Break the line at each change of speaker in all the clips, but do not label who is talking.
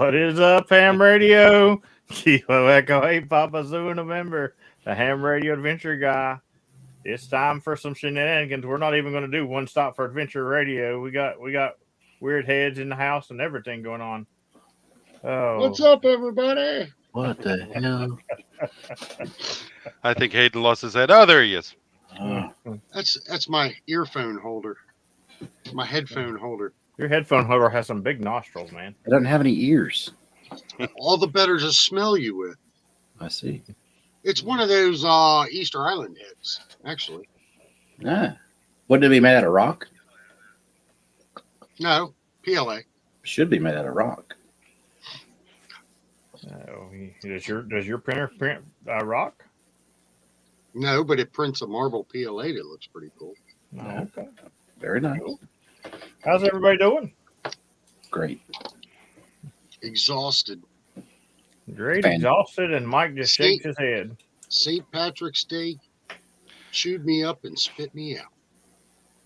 What is up, Ham Radio? Kilo Echo 8 Papa Zoo November, the Ham Radio Adventure Guy. It's time for some shenanigans. We're not even going to do one stop for Adventure Radio. We got weird heads in the house and everything going on. Oh,
What's up, everybody?
What the hell?
I think Hayden lost his head. Oh, there he is.
Oh,
That's my earphone holder, my headphone holder.
Your headphone holder has some big nostrils, man.
it doesn't have any ears.
All the better to smell you with.
I see.
It's one of those Easter Island heads, actually.
Ah. Wouldn't it be made out of rock?
No, PLA.
Should be made out of rock.
Oh, does your printer print rock?
No, but it prints a marble PLA that looks pretty cool.
No, okay.
Very nice.
How's everybody doing?
Great.
Exhausted.
Great,
Fan-
exhausted, and Mike just shakes his head.
St. Patrick's Day chewed me up and spit me out.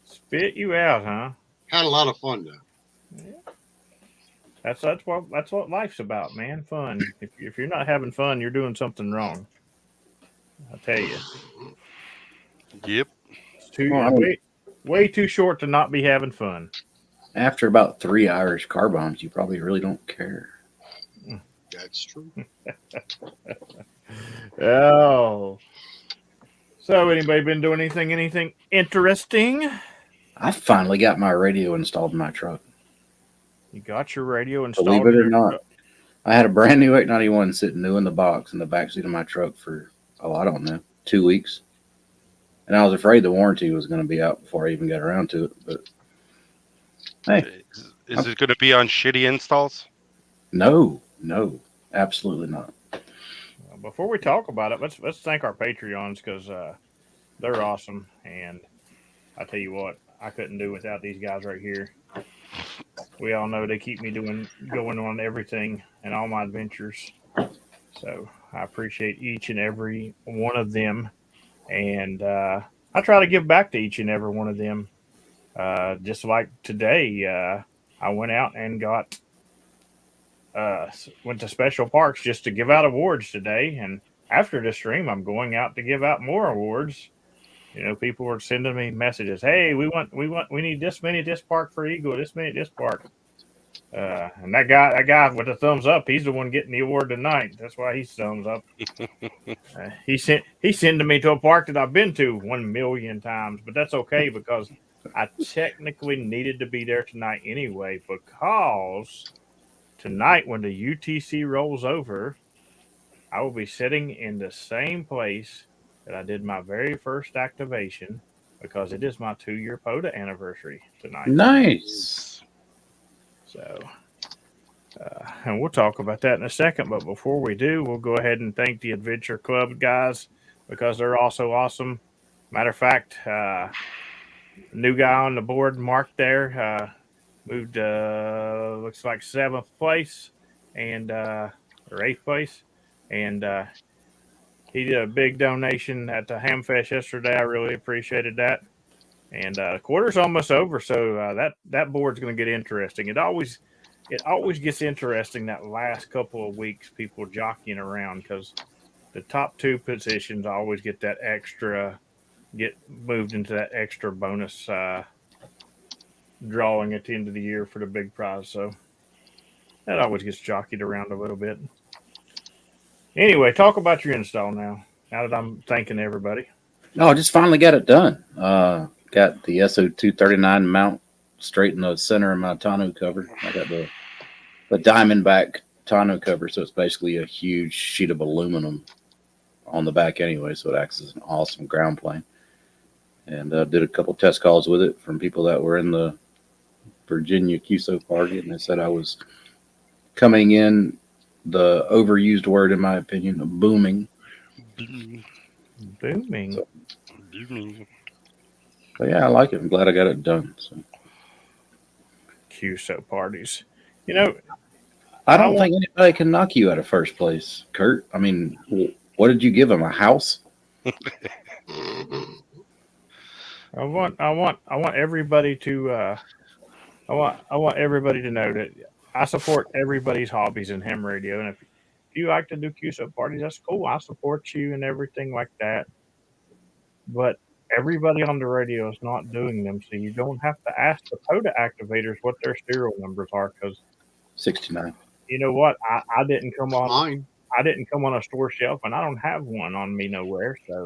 Spit you out, huh?
Had a lot of fun though.
That's what life's about, man. Fun. If you're not having fun, you're doing something wrong. I'll tell you.
Yep.
It's
Well,
way too short to not be having fun.
After about 3 Irish car bombs, you probably really don't care.
That's true.
Oh. So anybody been doing anything interesting?
I finally got my radio installed in my truck.
You got your radio installed?
Believe it
in
or
your
not.
truck?
I had a brand new 891 sitting new in the box in the backseat of my truck for, I don't know, 2 weeks. And I was afraid the warranty was going to be out before I even got around to it. But hey,
Is it going to be on shitty installs?
no, absolutely not.
Well, before we talk about it, let's thank our Patreons because they're awesome. And I tell you what, I couldn't do without these guys right here. We all know they keep me going on everything and all my adventures. So I appreciate each and every one of them. And I try to give back to each and every one of them. Just like today, I went out and went to Special Parks just to give out awards today. And after the stream, I'm going out to give out more awards. You know, people were sending me messages. Hey, we need this many at this park for Eagle, this many at this park. And that guy with the thumbs up, he's the one getting the award tonight. That's why he's thumbs up. He sent me to a park that I've been to 1,000,000 times, but that's okay because I technically needed to be there tonight anyway. Because tonight, when the UTC rolls over, I will be sitting in the same place that I did my very first activation because it is my 2-year POTA anniversary tonight.
Nice.
So, and we'll talk about that in a second. But before we do, we'll go ahead and thank the Adventure Club guys because they're also awesome. Matter of fact, new guy on the board, Mark there, moved, looks like 7th place and or 8th place. And he did a big donation at the Hamfest yesterday. I really appreciated that. And the quarter's almost over, so that board's going to get interesting. It always gets interesting that last couple of weeks, people jockeying around because the top 2 positions always get moved into that extra bonus drawing at the end of the year for the big prize. So that always gets jockeyed around a little bit. Anyway, talk about your install now that I'm thanking everybody.
No, I just finally got it done. Got the SO239 mount straight in the center of my tonneau cover. I got the Diamondback tonneau cover, so it's basically a huge sheet of aluminum on the back anyway, so it acts as an awesome ground plane. And did a couple test calls with it from people that were in the Virginia QSO party, and they said I was coming in, the overused word in my opinion, booming.
Booming.
But yeah, I like it. I'm glad I got it done. So.
QSO parties. You know,
I don't think anybody can knock you out of first place, Kurt. I mean, what did you give him? A house?
I want everybody to I want everybody to know that I support everybody's hobbies in ham radio, and if you like to do QSO parties, that's cool. I support you and everything like that. But everybody on the radio is not doing them, so you don't have to ask the POTA activators what their serial numbers are, because
69.
you know what? I didn't come
It's
on.
mine.
I didn't come on a store shelf, and I don't have one on me nowhere. So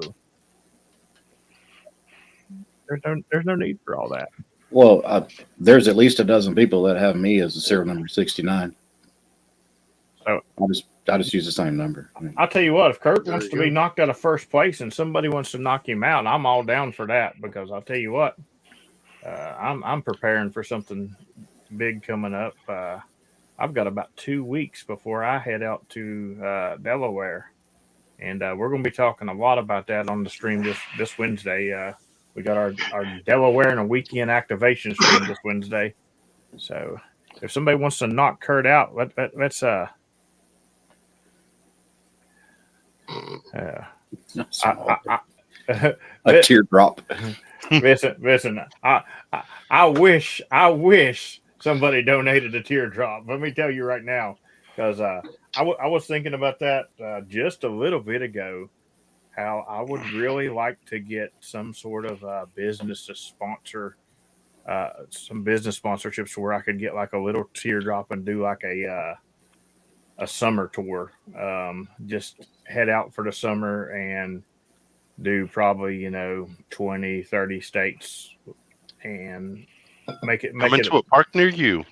there's no need for all that.
Well, there's at least a dozen people that have me as a serial number 69.
So
I just use the same number. I mean,
I'll tell you what, if Kurt
There
wants
you
to be
go.
knocked out of first place and somebody wants to knock him out, I'm all down for that, because I'll tell you what, I'm preparing for something big coming up. I've got about 2 weeks before I head out to Delaware, and we're going to be talking a lot about that on the stream this Wednesday. We got our Delaware and a weekend activation stream this Wednesday. So if somebody wants to knock Kurt out, let's
small.
I,
A teardrop.
listen. I wish somebody donated a teardrop. Let me tell you right now, because I was thinking about that just a little bit ago. How I would really like to get some sort of business to sponsor some business sponsorships where I could get like a little teardrop and do like a summer tour. Just head out for the summer and do probably 20, 30 states and make
Coming
it
to a park near you.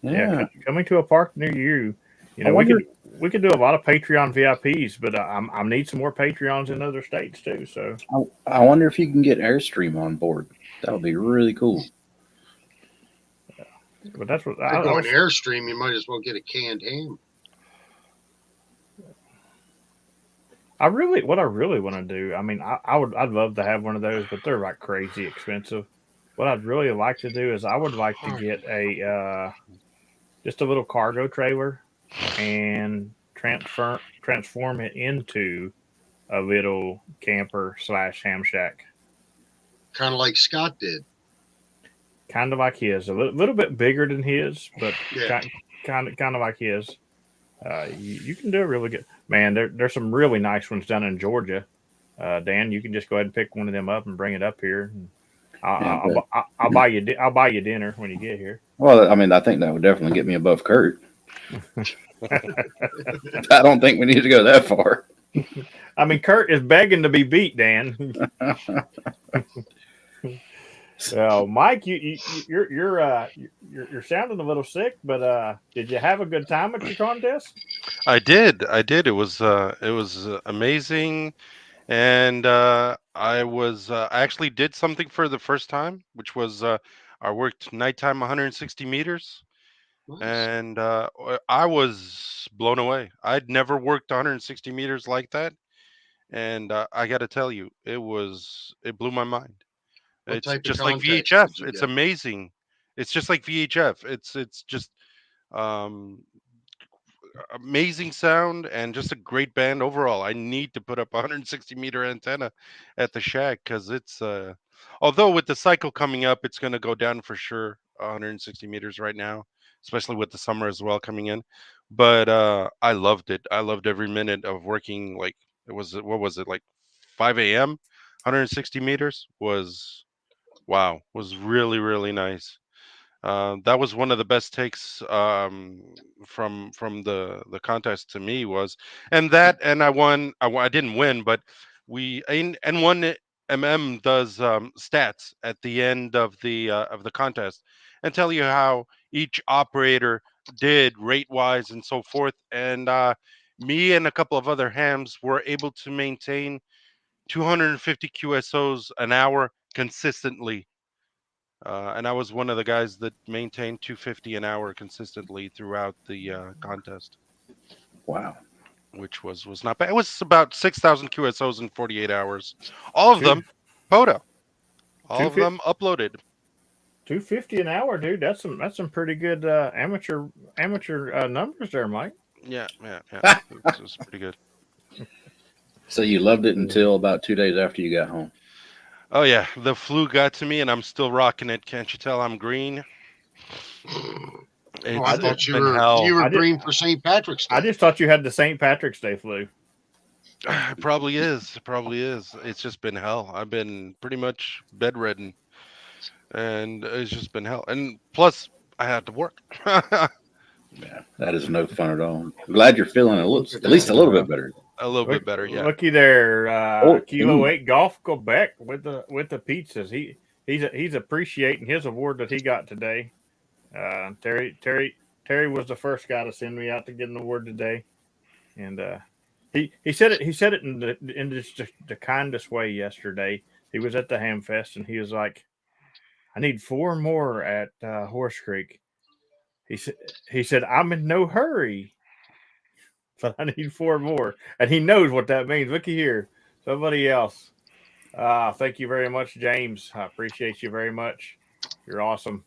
Yeah.
coming to a park near you.
I wonder-
We could do a lot of Patreon VIPs, but I need some more Patreons in other states too. So
I wonder if you can get Airstream on board. That would be really cool.
but that's what
If you're going Airstream, you might as well get a canned ham.
what I really want to do. I mean, I'd love to have one of those, but they're like crazy expensive. What I'd really like to do is I would like to get a just a little cargo trailer and transform it into a little camper / ham shack,
Kind of like Scott did.
kind of like his, a little bit bigger than his, but
Yeah.
kind of like his. You can do a really good, man. There's some really nice ones down in Georgia. Dan, you can just go ahead and pick one of them up and bring it up here. I'll buy you dinner when you get here.
Well, I mean, I think that would definitely get me above Kurt. I don't think we need to go that far.
I mean, Kurt is begging to be beat, Dan. So, Mike, you're sounding a little sick, but did you have a good time at your contest?
I did. It was amazing, and I actually did something for the first time, which was I worked nighttime 160 meters,
Nice.
and I was blown away. I'd never worked 160 meters like that, and I got to tell you, it blew my mind.
What
It's
type of
just like
contest
VHF.
did you
It's
get?
amazing. It's just like VHF. It's just um amazing sound and just a great band overall. I need to put up a 160-meter antenna at the shack because it's although with the cycle coming up, it's going to go down for sure 160 meters right now, especially with the summer as well coming in. But I loved it. I loved every minute of working. Like it was what was it like 5 a.m. 160 meters was really nice. That was one of the best takes from the contest to me was, and that and I won. I didn't win, but and one does stats at the end of the contest and tell you how each operator did rate wise and so forth. And me and a couple of other hams were able to maintain 250 QSOs an hour consistently, and I was one of the guys that maintained 250 an hour consistently throughout the contest,
Wow.
which was not bad. It was about 6,000 QSOs in 48 hours. All of
Two
them POTA. All
two
of them uploaded.
250 an hour, dude. That's some pretty good amateur numbers there, Mike.
Yeah. It was pretty good.
So you loved it until about 2 days after you got home.
Oh yeah, the flu got to me, and I'm still rocking it. Can't you tell I'm green?
Oh, I
It's
thought you
been
were
hell.
you were
I did-
green for St. Patrick's Day.
I just thought you had the St. Patrick's Day flu.
It probably is. It probably is. It's just been hell. I've been pretty much bedridden, and it's just been hell. And plus, I had to work.
Yeah, that is no fun at all. I'm glad you're feeling a little,
Look at
at least a
that.
little bit better.
A little bit better, yeah.
Looky there,
14.
Kilo 8 Golf Quebec with the pizzas. He's appreciating his award that he got today. Terry was the first guy to send me out to get an award today, and he said it in just the kindest way yesterday. He was at the Ham Fest and he was like, "I need 4 more at Horse Creek." He said I'm in no hurry, but I need 4 more, and he knows what that means. Looky here, somebody else. Thank you very much, James. I appreciate you very much. You're awesome.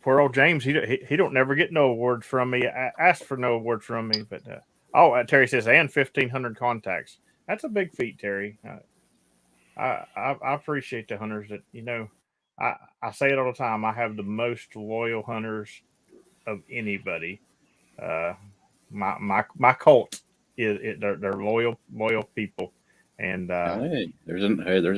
Poor old James, he don't never get no awards from me. I asked for no awards from me, but Terry says and 1,500 contacts. That's a big feat, Terry. I appreciate the hunters that I say it all the time. I have the most loyal hunters of anybody. My cult they're loyal people, and
There's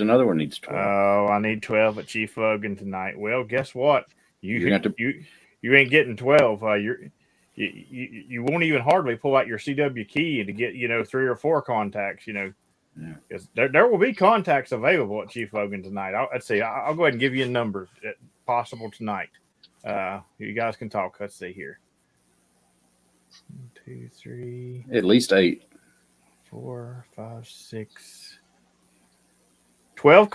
another one needs 12.
oh, I need 12 at Chief Logan tonight. Well, guess what?
You're gonna have
You ain't getting 12. You won't even hardly pull out your CW key to get 3 or 4 contacts. Because there will be contacts available at Chief Logan tonight. Let's see. I'll go ahead and give you a number possible tonight. You guys can talk. Let's see here. 1, 2, 3.
at least 8.
4, 5, 6. 12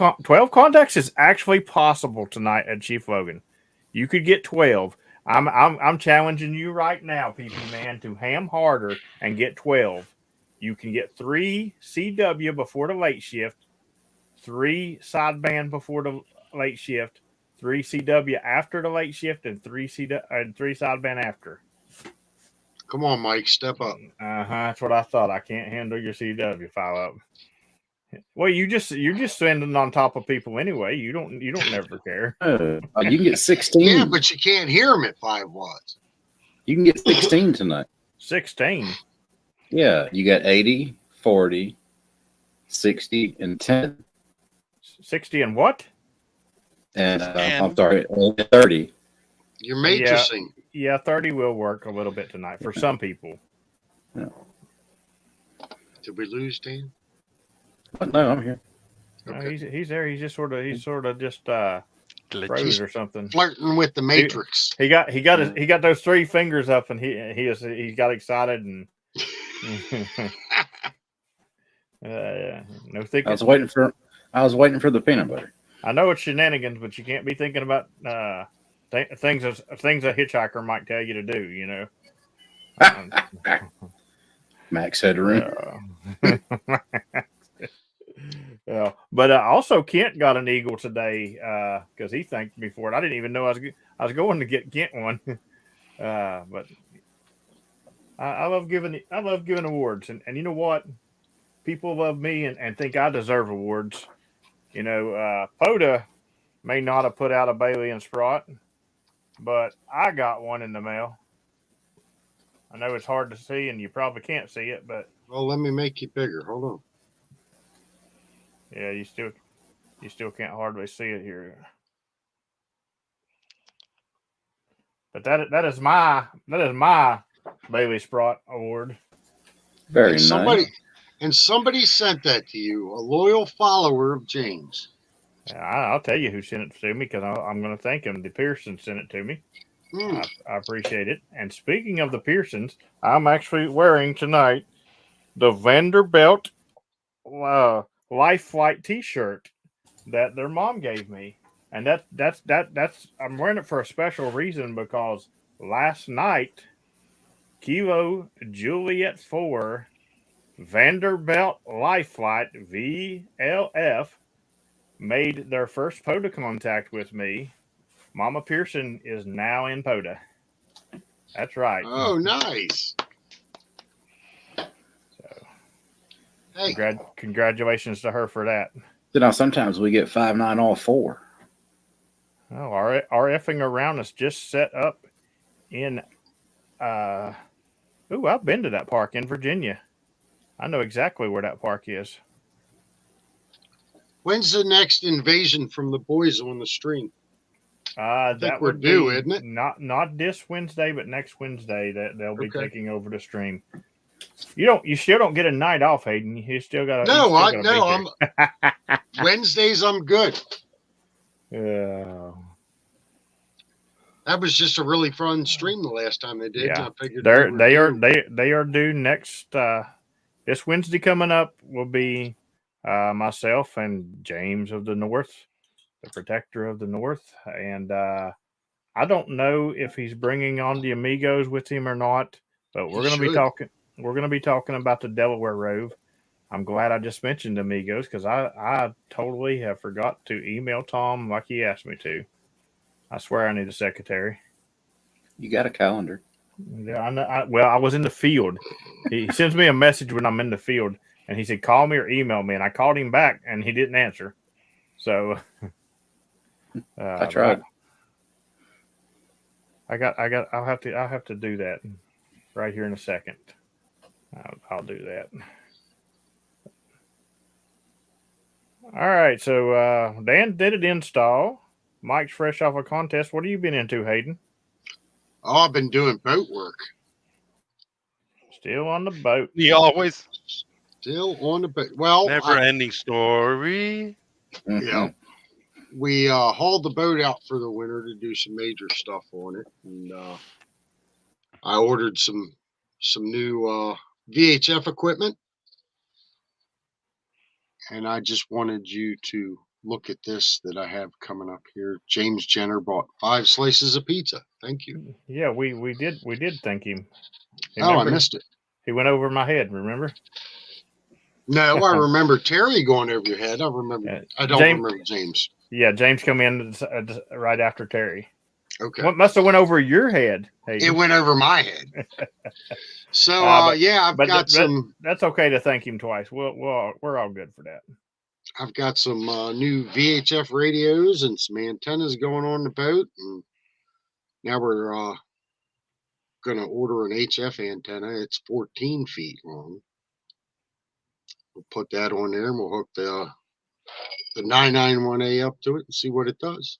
contacts is actually possible tonight at Chief Logan. You could get 12. I'm challenging you right now, PP man, to ham harder and get 12. You can get 3 CW before the late shift, 3 sideband before the late shift, 3 CW after the late shift, and 3 sideband after.
Come on, Mike, step up.
That's what I thought. I can't handle your CW file up. Well, you're just standing on top of people anyway. You don't never care.
You can get 16.
Yeah, but you can't hear them at 5 watts.
You can get 16 tonight.
16.
Yeah, you got 80, 40, 60, and 10.
60 and what?
And I'm sorry, 30.
You're matrixing.
Yeah, 30 will work a little bit tonight for some people.
Yeah.
Did we lose Dan?
No, I'm here.
No,
Okay.
he's there. He's sort of just froze or something.
Flirting with the matrix.
He got those 3 fingers up and he got excited and no thinking.
I was waiting for the peanut butter.
I know it's shenanigans, but you can't be thinking about things a hitchhiker might tell you to do.
Max headroom.
Yeah, but also Kent got an eagle today because he thanked me for it. I didn't even know I was going to get Kent one. But I love giving awards, and you know what? People love me and think I deserve awards. POTA may not have put out a Bailey and Sprott, but I got one in the mail. I know it's hard to see, and you probably can't see it, but
Well, let me make you bigger. Hold on.
yeah, you still can't hardly see it here. But that is my Bailey Sprott award.
Very
Somebody
nice.
somebody sent that to you, a loyal follower of James.
I'll tell you who sent it to me because I'm going to thank him. The Pearson sent it to me. I appreciate it. And speaking of the Pearsons, I'm actually wearing tonight the Vanderbilt Life Flight T-shirt that their mom gave me, and that's I'm wearing it for a special reason because last night, Kilo Juliet 4 Vanderbilt Life Flight VLF made their first POTA contact with me. Mama Pearson is now in POTA. That's right.
Oh, nice.
So,
Hey,
congratulations to her for that.
Now sometimes we get 5.9 all 4.
Oh, our effing around is just set up in. Ooh, I've been to that park in Virginia. I know exactly where that park is.
When's the next invasion from the boys on the stream? I think
That
we're
would
due,
be
isn't it?
not this Wednesday, but next Wednesday that they'll be
Okay.
taking over the stream. You still don't get a night off, Hayden. You still got
No,
to be
I'm Wednesdays. I'm good.
there.
That was just a really fun stream the last time they did. And
Yeah,
I figured we were due.
they are due next. This Wednesday coming up will be myself and James of the North, the Protector of the North, and I don't know if he's bringing on the Amigos with him or not, but we're
He
going to be
should.
talking. We're going to be talking about the Delaware Rove. I'm glad I just mentioned Amigos because I totally have forgot to email Tom like he asked me to. I swear I need a secretary.
You got a calendar.
Yeah, I know. Well, I was in the field. He sends me a message when I'm in the field, and he said, "Call me or email me." And I called him back, and he didn't answer. So
I tried.
I'll have to do that right here in a second. I'll do that. All right. So Dan did it install. Mike's fresh off a contest. What have you been into, Hayden?
Oh, I've been doing boat work.
Still on the boat.
He always
Still on the boat. Well,
never-ending story.
yeah. We hauled the boat out for the winter to do some major stuff on it, and I ordered some new VHF equipment, and I just wanted you to look at this that I have coming up here. James Jenner bought 5 slices of pizza. Thank you.
Yeah, we did thank him.
Oh, I missed it.
He went over my head. Remember?
No, I remember Terry going over your head. I remember. I don't remember James.
Yeah, James come in right after Terry.
Okay.
What must have went over your head? Hayden?
It went over my head. So yeah, I've got some.
That's okay to thank him twice. We're all good for that.
I've got some new VHF radios and some antennas going on the boat, and now we're going to order an HF antenna. It's 14 feet long. We'll put that on there, and we'll hook the 991A up to it and see what it does.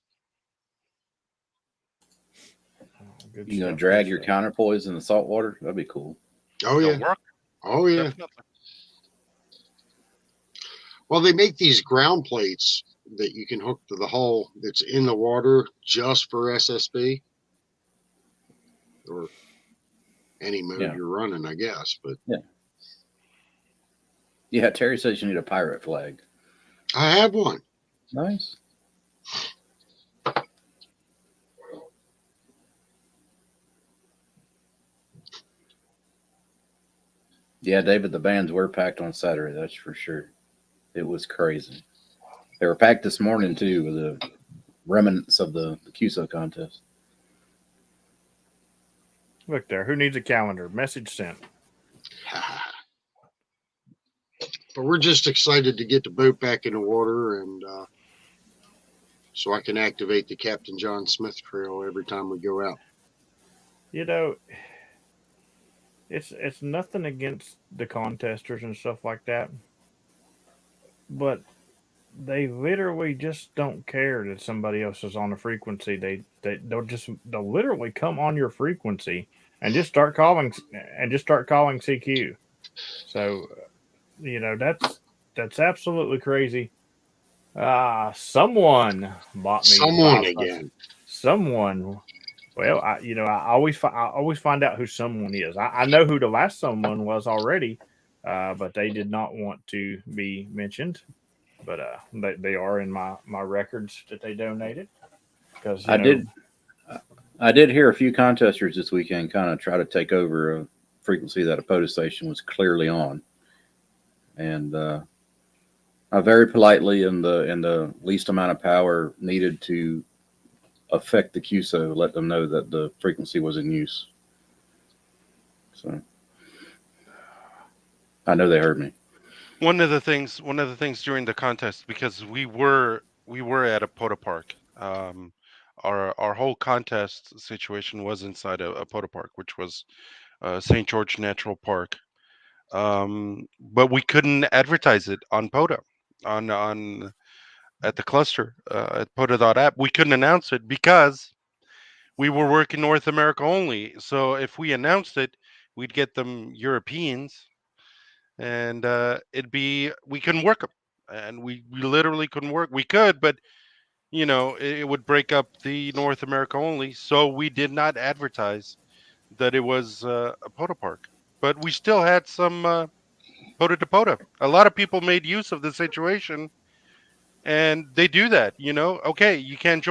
You gonna drag your counterpoise in the salt water? That'd be cool.
Oh yeah.
Work.
Oh yeah.
Definitely.
Well, they make these ground plates that you can hook to the hull that's in the water just for SSB or any mode you're running, I guess. But
yeah, Terry says you need a pirate flag.
I have one.
Nice. Yeah, David, the bands were packed on Saturday, that's for sure. It was crazy. They were packed this morning, too, with the remnants of the QSO contest.
Look there. Who needs a calendar? Message sent.
But we're just excited to get the boat back in the water, and so I can activate the Captain John Smith trail every time we go out.
You know, it's nothing against the contesters and stuff like that, but they literally just don't care that somebody else is on the frequency. They'll literally come on your frequency and just start calling CQ. So that's absolutely crazy. Someone bought me
again.
Someone. Well, I always find out who someone is. I know who the last someone was already, but they did not want to be mentioned. But they are in my records that they donated. Because I
did hear a few contesters this weekend kind of try to take over a frequency that a POTUS station was clearly on, and I very politely in the least amount of power needed to affect the QSO, let them know that the frequency was in use. So I know they heard me.
One of the things during the contest, because we were at a POTA park, our whole contest situation was inside a Poda Park, which was St. George Natural Park. But we couldn't advertise it on Poda, on at the cluster at Poda.app. We couldn't announce it because we were working North America only. So if we announced it, we'd get them Europeans, and we couldn't work them, and we literally couldn't work. We could, but it would break up the North America only. So we did not advertise that it was a Poda Park, but we still had some Poda to Poda. A lot of people made use of the situation, and they do that. Okay, you can't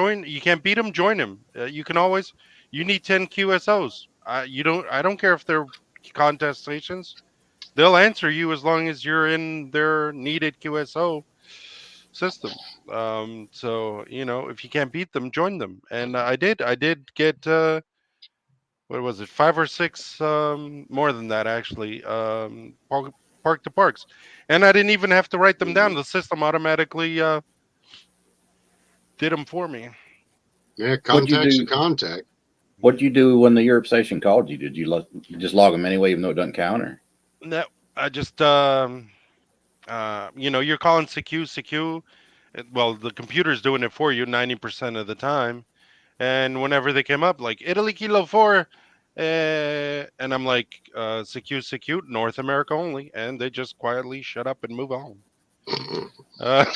beat them, join them. You need 10 QSOs. I don't care if they're contest stations. They'll answer you as long as you're in their needed QSO system. So if you can't beat them, join them. And I did get what was it, 5 or 6, more than that actually, park to parks, and I didn't even have to write them down. The system automatically did them for me.
Yeah,
What'd you
contact's
do?
a contact.
What'd you do when the Europe station called you? Did you just log them anyway, even though it doesn't count? Or
No, I just you're calling CQ. Well, the computer's doing it for you 90% of the time. And whenever they came up, like Italy Kilo 4, and I'm like, CQ, North America only. And they just quietly shut up and move on. Uh,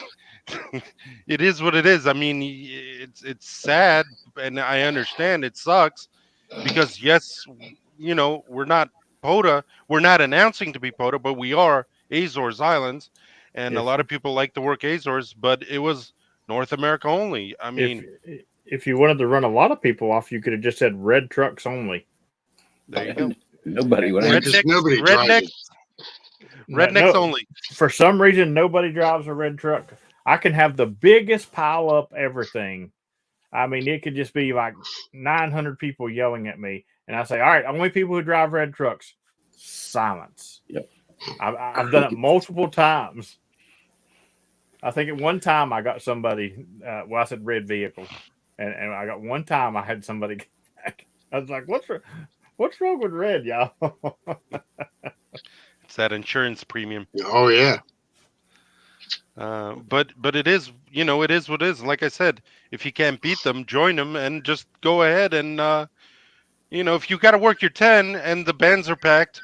it is what it is. I mean, it's sad, and I understand it sucks because, yes, we're not POTA. We're not announcing to be POTA, but we are Azores Islands. And a
If
lot of people like to work Azores, but it was North America only. I
if
mean,
if you wanted to run a lot of people off, you could have just said red trucks only.
there you go.
nobody would
Yeah,
answer.
because nobody drives
Rednecks,
it.
rednecks
No,
only.
for some reason, nobody drives a red truck. I can have the biggest pile up everything. I mean, it could just be like 900 people yelling at me, and I say, "All right, only people who drive red trucks." Silence.
Yep.
I've done it multiple times. I think at one time I got somebody. I said red vehicle, and I got one time I had somebody get back. I was like, What's wrong with red, y'all?"
It's that insurance premium.
Oh yeah.
But it is, it is what it is. Like I said, if you can't beat them, join them and just go ahead and, if you got to work your 10 and the bands are packed,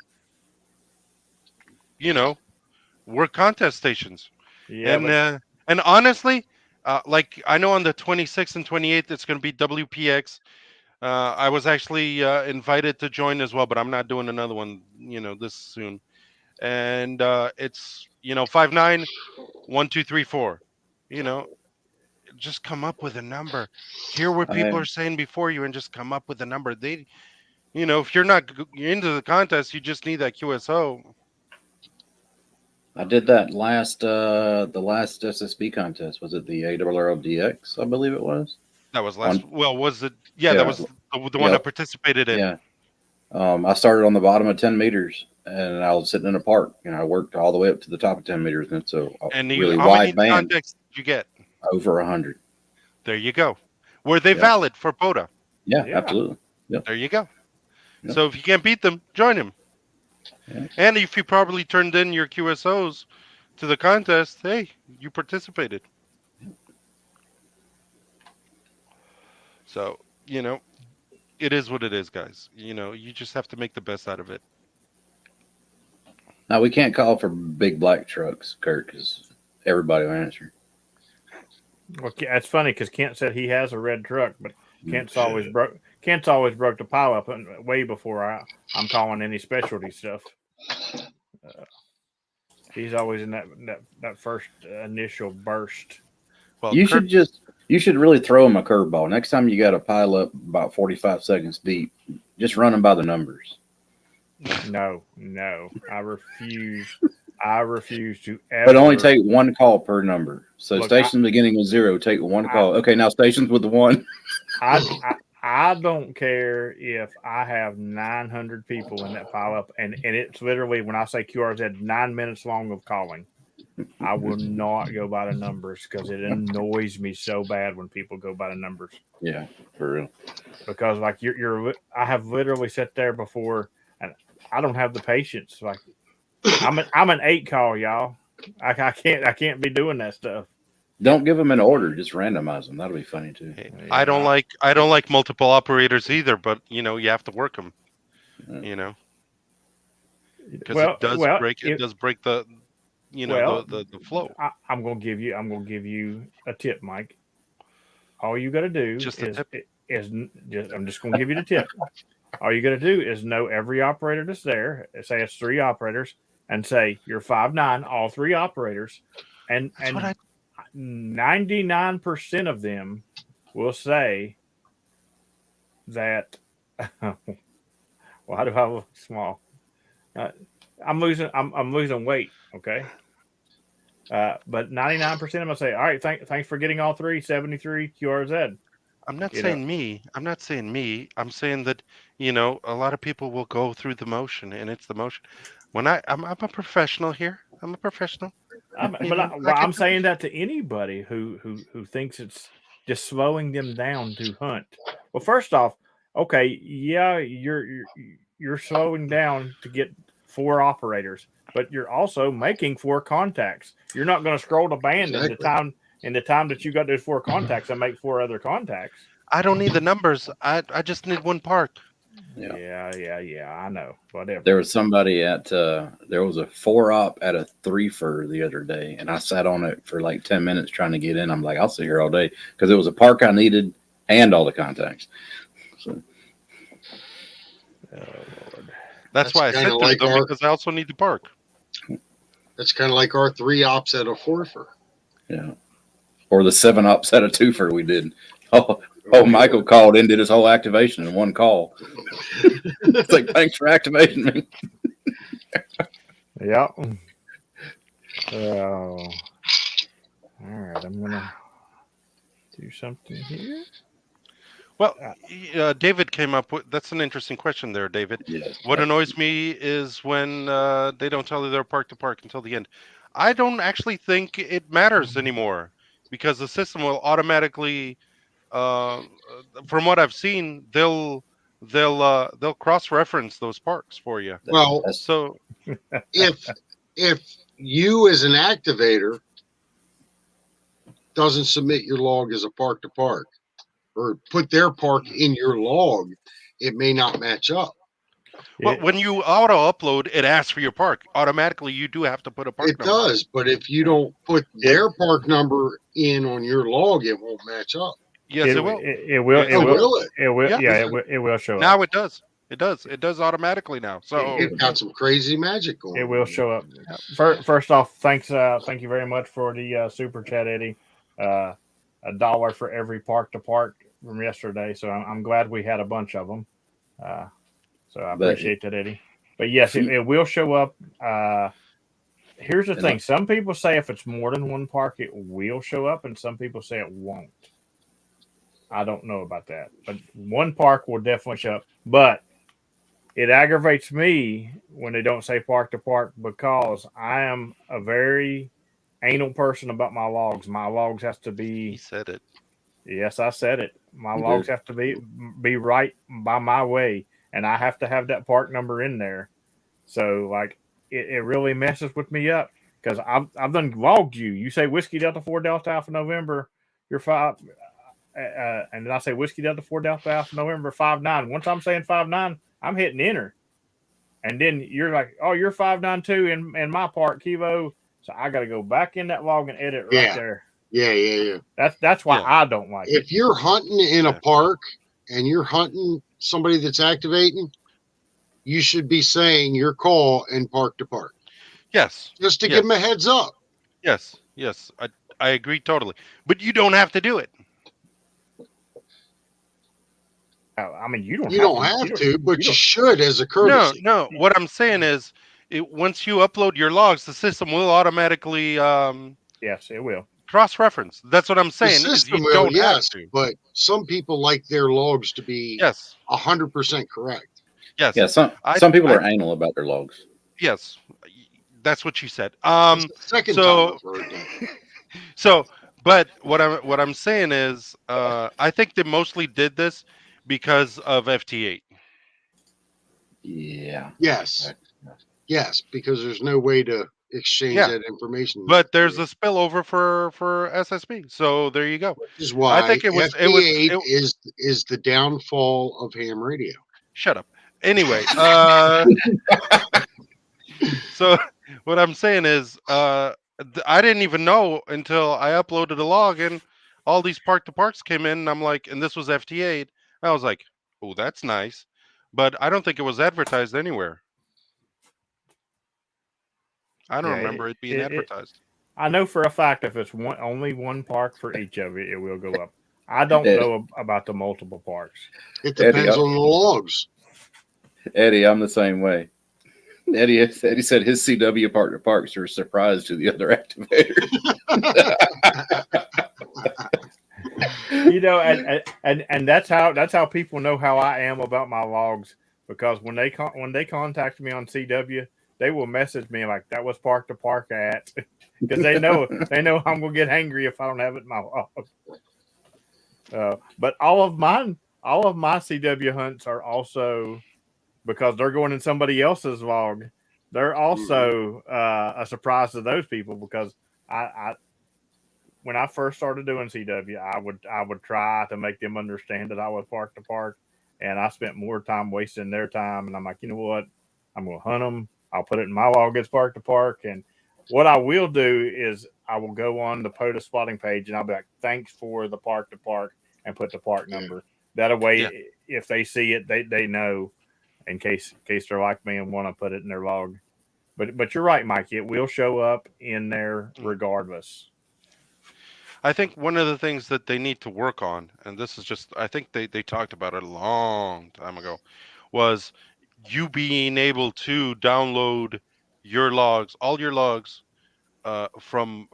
work contest stations.
Yeah, but
And honestly, like I know on the 26th and 28th, it's going to be WPX. I was actually invited to join as well, but I'm not doing another one, this soon. And it's 5-9, 1, 2, 3, 4. Just come up with a number. Hear what people are saying before you, and just come up with a number. If you're not into the contest, you just need that QSO.
I did that the last SSB contest. Was it the ARRLDX? I believe it was.
That was last. Well, was it? Yeah, that was the one I participated in.
Yeah. I started on the bottom of 10 meters, and I was sitting in a park. I worked all the way up to the top of 10 meters, and it's a really wide band.
How many contacts did you get?
Over 100.
There you go. Were they valid for POTA?
Yeah, absolutely. Yep.
There you go.
Yep.
So if you can't beat them, join them.
Yeah.
And if you properly turned in your QSOs to the contest, hey, you participated. So, it is what it is, guys. You just have to make the best out of it.
Now, we can't call for big black trucks, Kurt, because everybody will answer.
well, that's funny because Kent said he has a red truck, but Kent's always broke the pile up way before I'm calling any specialty stuff. He's always in that first initial burst.
Well, you should really throw him a curveball. Next time you got a pile up about 45 seconds deep, just run them by the numbers.
No, I refuse. I refuse to ever.
But only take one call per number. So
Look,
stations beginning with 0, take one call. Okay, now stations with the 1.
I don't care if I have 900 people in that pile up, and it's literally, when I say QRZ, 9 minutes long of calling. I will not go by the numbers because it annoys me so bad when people go by the numbers.
Yeah, for real.
Because like I have literally sat there before, and I don't have the patience. Like I'm an 8 call, y'all. I can't be doing that stuff.
Don't give them an order. Just randomize them. That'll be funny too.
Hey,
Yeah.
I don't like multiple operators either, but you have to work them.
Yeah.
Because
Well,
it does break the
well,
the flow.
I'm gonna give you a tip, Mike. All you got to do
Just a tip.
is just I'm just gonna give you the tip. All you got to do is know every operator that's there. Say it's 3 operators, and say you're 5'9", all 3 operators, and
That's what I
99% of them will say that. Why do I look small? Uh, I'm losing weight. Okay. But 99% of them say, all right, thanks for getting all 3, 73 QRZ.
I'm not
You know,
saying me. I'm not saying me. I'm saying that a lot of people will go through the motion, and it's the motion. When I'm a professional here. I'm a professional. I can
I'm
do this.
saying that to anybody who thinks it's just slowing them down to hunt. Well, first off, okay, yeah, you're slowing down to get 4 operators, but you're also making 4 contacts. You're not going to scroll the band
Exactly.
in the time that you got those 4 contacts and make 4 other contacts.
I don't need the numbers. I just need one park.
Yeah.
Yeah. I know. Whatever.
There was somebody at there was a 4-op at a 3-fur the other day, and I sat on it for like 10 minutes trying to get in. I'm like, I'll sit here all day because it was a park I needed and all the contacts. So
Oh Lord.
That's why I
kinda
said
like
them because I also need the park.
That's kind of like our 3 ops at a 4-fer.
yeah, or the 7-ops at a 2-fur we did. Oh, Michael called in, did his whole activation in one call. It's like, thanks for activating me.
Yep. Oh. All right. I'm gonna do something here.
Well, David came up with that's an interesting question there, David.
Yeah.
What annoys me is when they don't tell you they're park to park until the end. I don't actually think it matters anymore because the system will automatically, from what I've seen, they'll cross reference those parks for you.
Well,
So
if you as an activator doesn't submit your log as a park to park or put their park in your log, it may not match up.
well, when you auto upload, it asks for your park. Automatically, you do have to put a park
It
number.
does, but if you don't put their park number in on your log, it won't match up.
Yes, it will.
It will.
Yes,
It
Oh,
will.
will it?
It will.
Yeah.
Yeah. It will show up.
Now it does. It does. It does automatically now. So
It got some crazy magic going.
It will show up. First off, thanks. Thank you very much for the super chat, Eddie. $1 for every park to park from yesterday. So I'm glad we had a bunch of them. So I appreciate that, Eddie. But yes, it will show up. Here's the thing: some people say if it's more than one park, it will show up, and some people say it won't. I don't know about that, but one park will definitely show up. But it aggravates me when they don't say park to park because I am a very anal person about my logs. My logs have to
he
be.
said it.
Yes, I said it. My logs have to be right by my way, and I have to have that park number in there. So like it really messes with me up because I've done logged you. You say Whiskey Delta 4 Delta Alpha November, you're 5, and then I say Whiskey Delta 4 Delta Alpha November 5'9". Once I'm saying 5'9", I'm hitting enter, and then you're like, oh, you're 5'9" in my part, Kivo. So I got to go back in that log and edit right there.
Yeah.
That's why I don't like it.
If you're hunting in a park and you're hunting somebody that's activating, you should be saying your call and park to park.
Yes.
Just to give them a heads up.
Yes. I agree totally. But you don't have to do it.
I mean, you don't
have to, but you should as a courtesy.
No. What I'm saying is, once you upload your logs, the system will automatically.
Yes, it will.
Cross-reference. That's what I'm saying.
The system
you
will,
don't have
yes,
to.
but some people like their logs to be 100% correct.
Yes.
Yeah, some people are anal about their logs.
Yes. That's what she said.
That's the second time
So
I've heard that.
so, but what I'm saying is, I think they mostly did this because of FT8.
Yeah.
Yes, yes, because there's no way to exchange
Yeah,
that information. in
but there's
FBA,
a spillover for SSB. So there you go.
which is
I
why
think it was it was
FBA
it,
is the downfall of ham radio.
shut up. Anyway, so what I'm saying is, I didn't even know until I uploaded a log and all these park to parks came in, and I'm like, and this was FT8. I was like, oh, that's nice, but I don't think it was advertised anywhere. I don't
Yeah,
remember it being advertised.
I know for a fact if it's only one park for each of it, it will go up. I don't
Ed,
know about the multiple parks.
It
Eddie,
depends on the logs.
Eddie, I'm the same way. Eddie said his CW partner parks are a surprise to the other activators.
You know, and that's how people know how I am about my logs, because when they contact me on CW, they will message me like, that was park to park at, because they know I'm gonna get angry if I don't have it in my log. But all of my CW hunts are also, because they're going in somebody else's log. They're also a surprise to those people, because I when I first started doing CW, I would try to make them understand that I was park to park, and I spent more time wasting their time. And I'm like, you know what? I'm gonna hunt them. I'll put it in my log as park to park. And what I will do is I will go on the POTA spotting page and I'll be like, thanks for the park to park, and put the park number. That way,
Yeah.
if they see it, they know, in case they're like me and want to put it in their log. But you're right, Mike. It will show up in there regardless.
I think one of the things that they need to work on, and this is just, I think they talked about it a long time ago, was you being able to download your logs, all your logs, from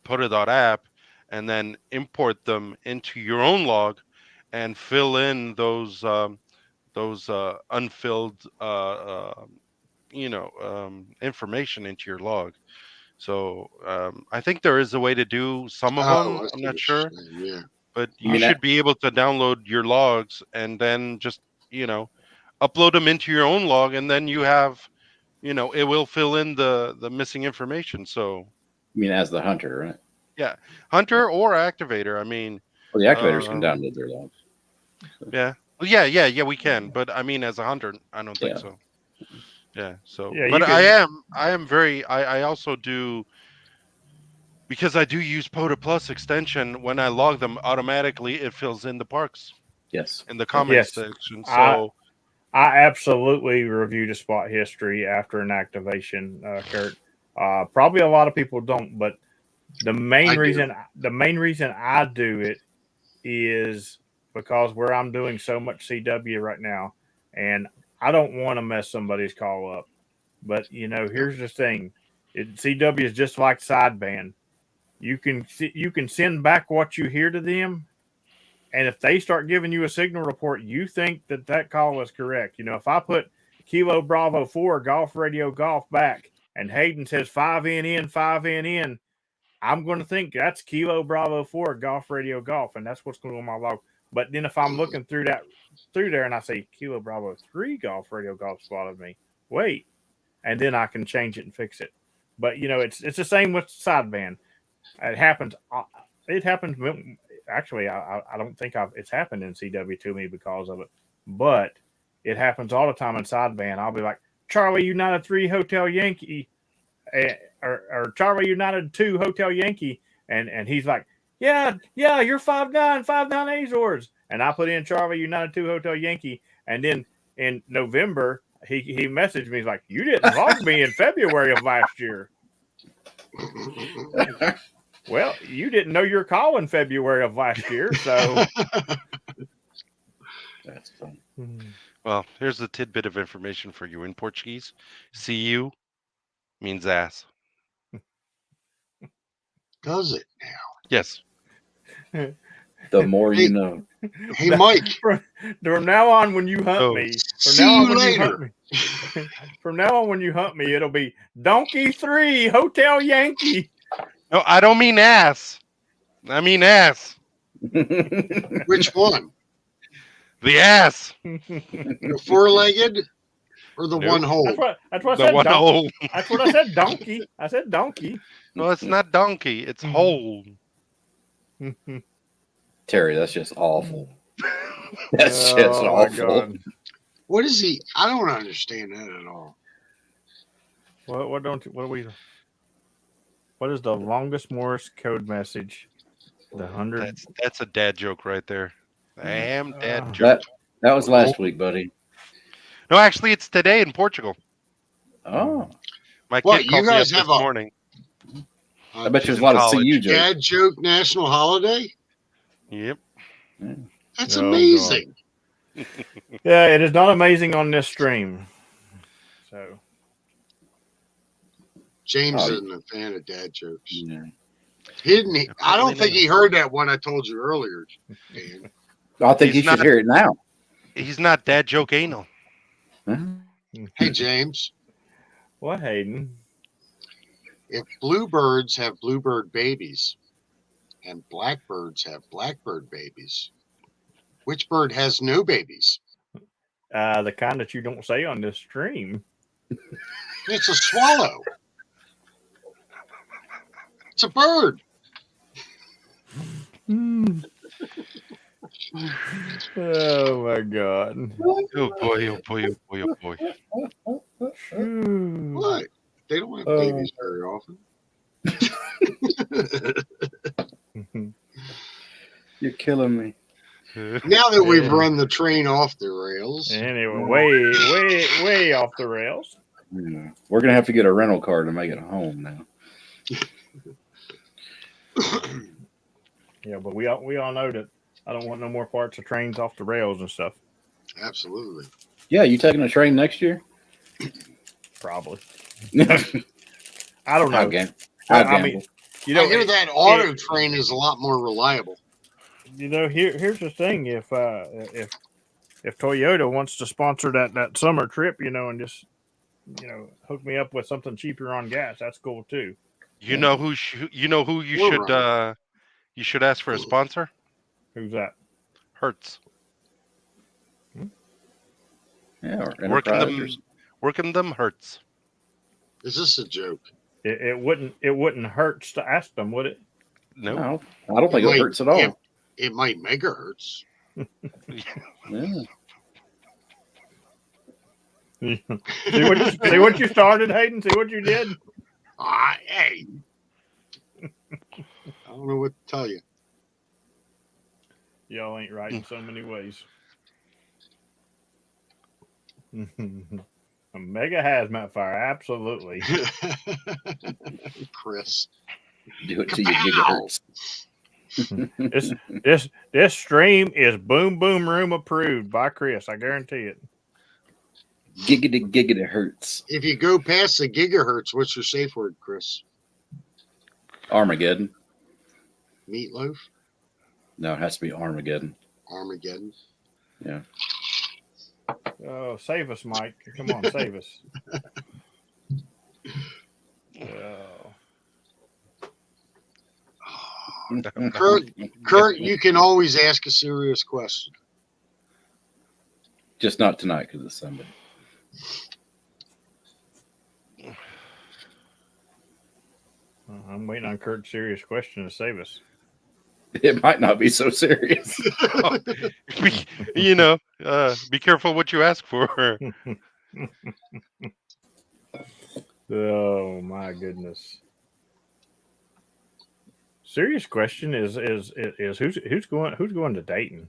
POTA.app, and then import them into your own log, and fill in those unfilled information into your log. So I think there is a way to do some of
Oh,
them.
I
I'm
see what
not
you're
sure,
saying. Yeah.
but
I
you
mean,
should be able to download your logs and then just upload them into your own log, and then you have it will fill in the missing information. So
as the hunter, right?
yeah, hunter or activator. I mean,
Well, the activators can
um,
download their logs. So,
yeah, well, yeah, we can. But I mean, as a hunter, I don't think
yeah.
so. Yeah. So,
Yeah,
but
you
I
can.
am, I am very, I also do, because I do use POTA Plus extension. When I log them, automatically it fills in the parks
Yes.
in the
Yep.
comments
Yes,
section.
I
So
I absolutely review the spot history after an activation, Kurt. Probably a lot of people don't, but the main
I do.
reason I do it is because where I'm doing so much CW right now, and I don't want to mess somebody's call up. But here's the thing: CW is just like sideband. You can send back what you hear to them, and if they start giving you a signal report, you think that call is correct. If I put Kilo Bravo 4 Golf Radio Golf back, and Hayden says 5N in, 5N in, I'm going to think that's Kilo Bravo 4 Golf Radio Golf, and that's what's going on my log. But then if I'm looking through there and I say Kilo Bravo 3 Golf Radio Golf spotted me, wait, and then I can change it and fix it. But it's the same with sideband. It happens. It happens. Actually, I don't think it's happened in CW to me because of it, but it happens all the time in sideband. I'll be like, Charlie United 3 Hotel Yankee, or Charlie United 2 Hotel Yankee, and he's like, yeah, you're 5'9" Azores, and I put in Charlie United 2 Hotel Yankee, and then in November he messaged me. He's like, you didn't log me in February of last year. Well, you didn't know your call in February of last year, so
That's fun.
well, here's a tidbit of information for you in Portuguese. "CU" means ass.
Does it?
Yes.
The more you know.
Hey, Mike.
From now on, when you hunt
Oh.
me,
See you
when you
later.
hunt me, from now on when you hunt me, it'll be Donkey 3 Hotel Yankee.
No, I don't mean ass. I mean ass.
Which one?
The ass.
The four-legged or the
Nope.
one hole?
That's what I
The
said.
one hole.
That's what I said. Donkey. I said donkey.
No, it's not donkey. It's hole.
Terry, that's just awful. That's just
Oh my
awful.
God.
What is he? I don't understand that at all.
What is the longest Morse code message? The 100.
That's a dad joke right there. I am dad joke.
That was last week, buddy.
No, actually, it's today in Portugal.
Oh,
My
What,
kid
you
called me up
guys
this
have a-
morning.
I bet there's a
in
lot of
college.
CU jokes.
Dad joke national holiday?
Yep.
That's
Oh,
amazing.
Yeah, it is not amazing on this stream. So
James
Oh,
isn't a fan of dad jokes.
Yeah.
I don't think he heard that one I told you earlier, Dan.
I think
He's
he should
not-
hear it now.
He's not dad joke anal.
Hey, James,
what, Hayden?
if bluebirds have bluebird babies and blackbirds have blackbird babies, which bird has no babies?
The kind that you don't say on this stream.
It's a swallow. It's a bird.
Oh my God.
Oh boy, oh boy, oh boy, oh boy.
What? They don't have babies very often.
You're killing me.
Now that we've
Yeah.
run the train off the rails,
Anyway, way off the rails.
Yeah. We're gonna have to get a rental car to make it home now.
Yeah, but we all know that I don't want no more parts of trains off the rails and stuff.
absolutely.
Yeah, you taking a train next year?
Probably.
I
I don't know.
gamble.
I mean, you know,
I hear that auto train is a lot more reliable.
here's the thing: if Toyota wants to sponsor that summer trip, and just hook me up with something cheaper on gas, that's cool too.
You know who you
We're
should you should ask for a sponsor?
Who's that?
Hertz.
Yeah, or
Working
Enterprise.
them hurts.
Is this a joke?
It wouldn't hurt to ask them, would it?
No.
No, I don't think it
Wait,
hurts at all.
It might megahertz.
Yeah.
See what you started, Hayden. See what you did.
Hey, I don't know what to tell you.
Y'all ain't right in so many ways. A mega hazmat fire, absolutely.
Chris.
Do it to you gigahertz.
This stream is Boom Boom Room approved by Chris. I guarantee it.
Giggity hurts.
If you go past the gigahertz, what's your safe word, Chris?
Armageddon.
Meatloaf?
No, it has to be Armageddon.
Armageddon?
Yeah.
Oh, save us, Mike. Come on, save us. Oh.
Kurt, you can always ask a serious question.
Just not tonight because it's Sunday.
I'm waiting on Kurt's serious question to save us.
It might not be so serious.
Be careful what you ask for.
Oh my goodness. Serious question is who's going to Dayton?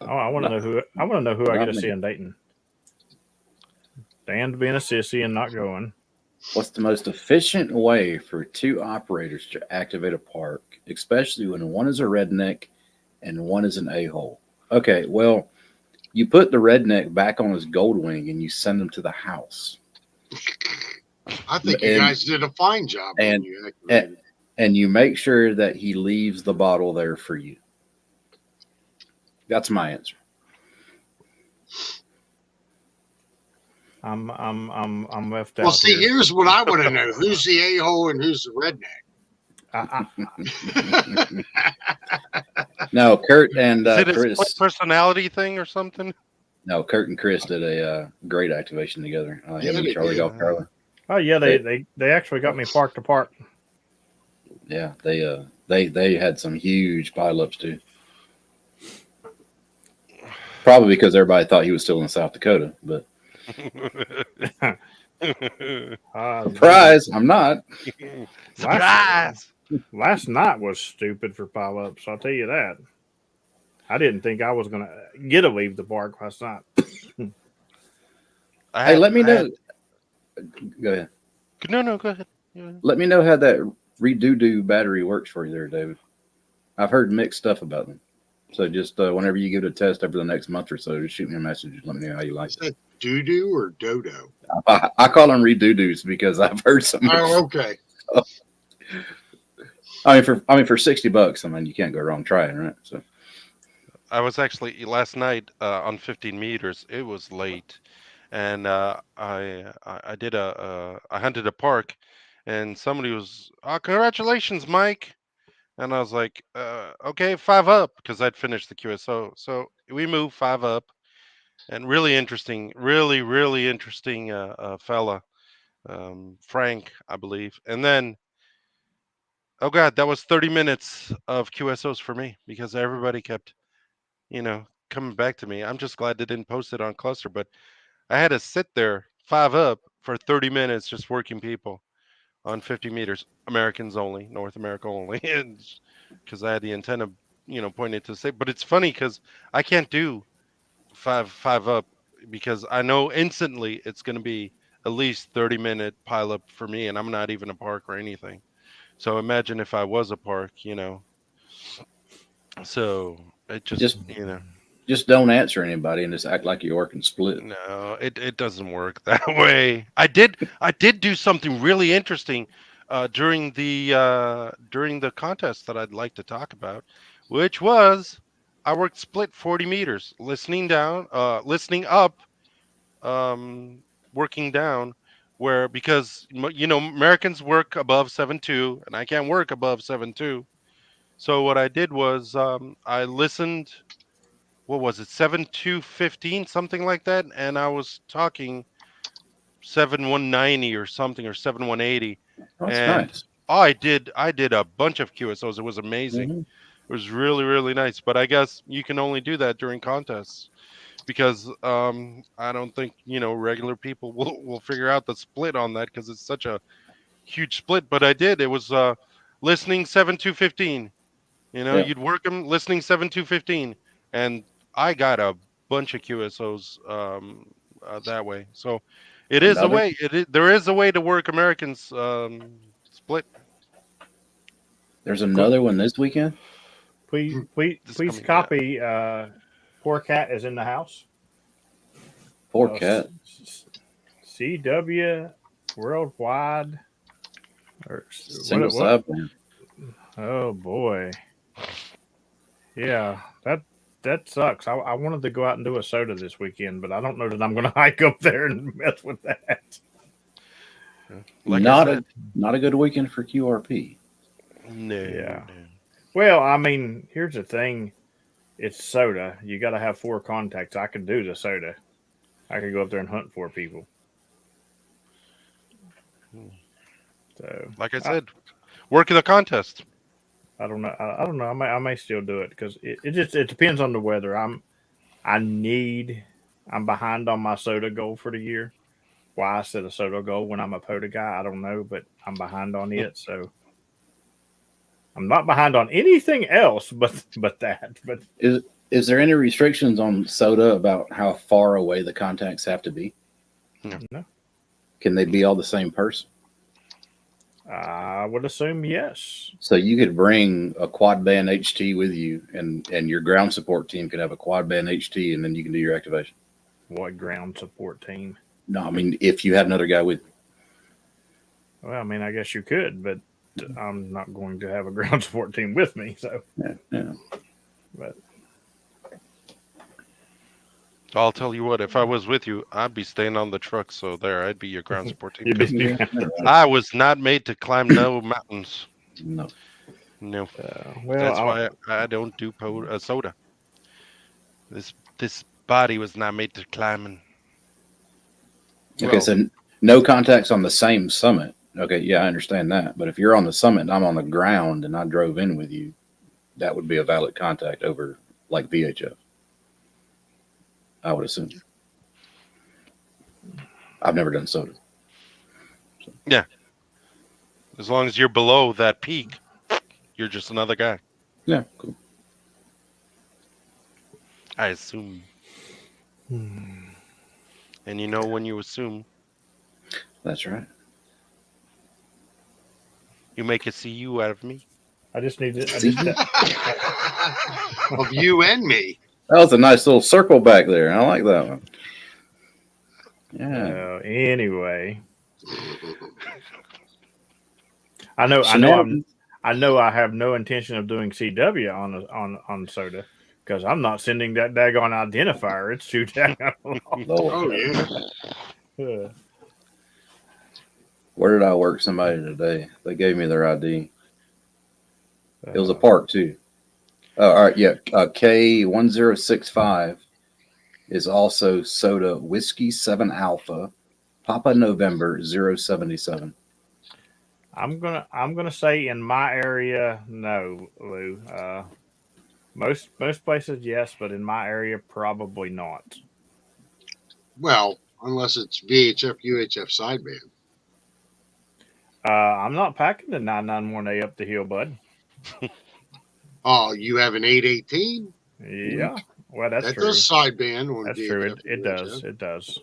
Oh, I want to know who I get to see in Dayton. Dan's being a sissy and not going.
What's the most efficient way for two operators to activate a park, especially when one is a redneck and one is an a-hole? Okay, well, you put the redneck back on his gold wing and you send him to the house.
I think you guys did a fine job when you activated.
And you make sure that he leaves the bottle there for you. That's my answer.
I'm left
Well,
out
see,
here.
here's what I want to know: who's the a-hole and who's the redneck?
I,
No, Kurt and
Is it a split
Chris.
personality thing or something?
No, Kurt and Chris did a great activation together.
Yeah,
Him and
they
Charlie
did.
Golf Charlie.
oh yeah, they actually got me park to park.
Yeah, they had some huge pileups too. Probably because everybody thought he was still in South Dakota. But surprise, I'm not.
Surprise!
Last night was stupid for pileups. I'll tell you that. I didn't think I was gonna get to leave the park last night.
Hey, let me know. Go ahead.
No, go ahead. Yeah.
Let me know how that Redo battery works for you there, David. I've heard mixed stuff about them. So just whenever you give it a test over the next month or so, just shoot me a message and let me know how you like
Is
it.
that doo-doo or dodo?
I call them Redo because I've heard some.
Oh, okay.
I mean for $60, I mean you can't go wrong trying, right? So
I was actually last night on 15 meters. It was late, and I did I hunted a park, and somebody was, "Oh, congratulations, Mike!" And I was like, "Okay, 5 up," because I'd finished the QSO. So we moved 5 up, and really interesting, really interesting fella, Frank, I believe. And then, oh God, that was 30 minutes of QSOs for me because everybody kept, coming back to me. I'm just glad they didn't post it on Cluster, but I had to sit there 5 up for 30 minutes just working people on 50 meters, Americans only, North America only, and because I had the antenna, pointed to say. But it's funny because I can't do five up because I know instantly it's going to be at least 30-minute pile up for me, and I'm not even a park or anything. So imagine if I was a park. So it
just don't answer anybody and just act like you're working split.
No, it doesn't work that way. I did do something really interesting during the contest that I'd like to talk about, which was I worked split 40 meters, listening up, um, working down, where because Americans work above 7.2 and I can't work above 7.2. So what I did was I listened, what was it, 7.215, something like that, and I was talking 7.190 or something, or 7.180,
That's
and
nice.
I did a bunch of QSOs. It was amazing.
Mm-hmm.
It was really really nice. But I guess you can only do that during contests because I don't think regular people will figure out the split on that because it's such a huge split. But I did. It was listening 7.215.
Yeah.
You'd work them listening 7.215, and I got a bunch of QSOs that way. So it is a
Another.
way. There is a way to work Americans split
There's another one this weekend.
this
Please
coming. Yeah.
copy. Poor cat is in the house.
Poor cat.
CW Worldwide. Or,
Single
what?
sideband.
Oh boy. Yeah, that sucks. I wanted to go out and do a soda this weekend, but I don't know that I'm going to hike up there and mess with that.
Like
Not
I said,
not a good weekend for QRP.
no,
Yeah.
no.
Well, I mean, here's the thing. It's soda. You got to have 4 contacts. I could do the soda. I could go up there and hunt 4 people. So,
Like I said, work in the contest.
I don't know. I don't know. I may still do it because it depends on the weather. I'm behind on my soda goal for the year. Why I set a soda goal when I'm a POTA guy, I don't know, but I'm behind on it. So I'm not behind on anything else, but that. But
Is there any restrictions on soda about how far away the contacts have to be?
no,
Can they be all the same person?
I would assume yes.
So you could bring a quad band HT with you, and your ground support team could have a quad band HT, and then you can do your activation.
What ground support team?
No, I mean if you had another guy with you.
Well, I mean, I guess you could, but I'm not going to have a ground support team with me. So,
Yeah.
but
I'll tell you what. If I was with you, I'd be staying on the truck. So there, I'd be your ground support team.
You'd be
'Cause
Yeah,
I was not made to climb no mountains.
no.
No,
well,
that's why I don't do soda. This body was not made to climbing.
Okay,
Well,
so no contacts on the same summit. Okay, yeah, I understand that. But if you're on the summit and I'm on the ground and I drove in with you, that would be a valid contact over like VHF. I would assume. I've never done soda.
As long as you're below that peak, you're just another guy.
Yeah, cool.
I assume. And you know when you assume,
That's right.
you make a CU out of me.
I just need to.
of you and me.
That was a nice little circle back there. I like that one. Yeah.
Anyway, I know I have no intention of doing CW on soda because I'm not sending that daggone identifier. It's too daggone long.
Lord.
Oh yeah.
Where did I work somebody today? They gave me their ID. It was a park too. All right, yeah. K1065 is also soda whiskey 7 Alpha, Papa November 077.
I'm gonna say in my area, no, Lou. Most places, yes, but in my area, probably not.
Well, unless it's VHF UHF sideband.
I'm not packing the 991A up the hill, bud.
Oh, you have an 818?
Yeah, well, that's
That
true.
does sideband on
That's
VHF.
true. It
UHF.
does. It does.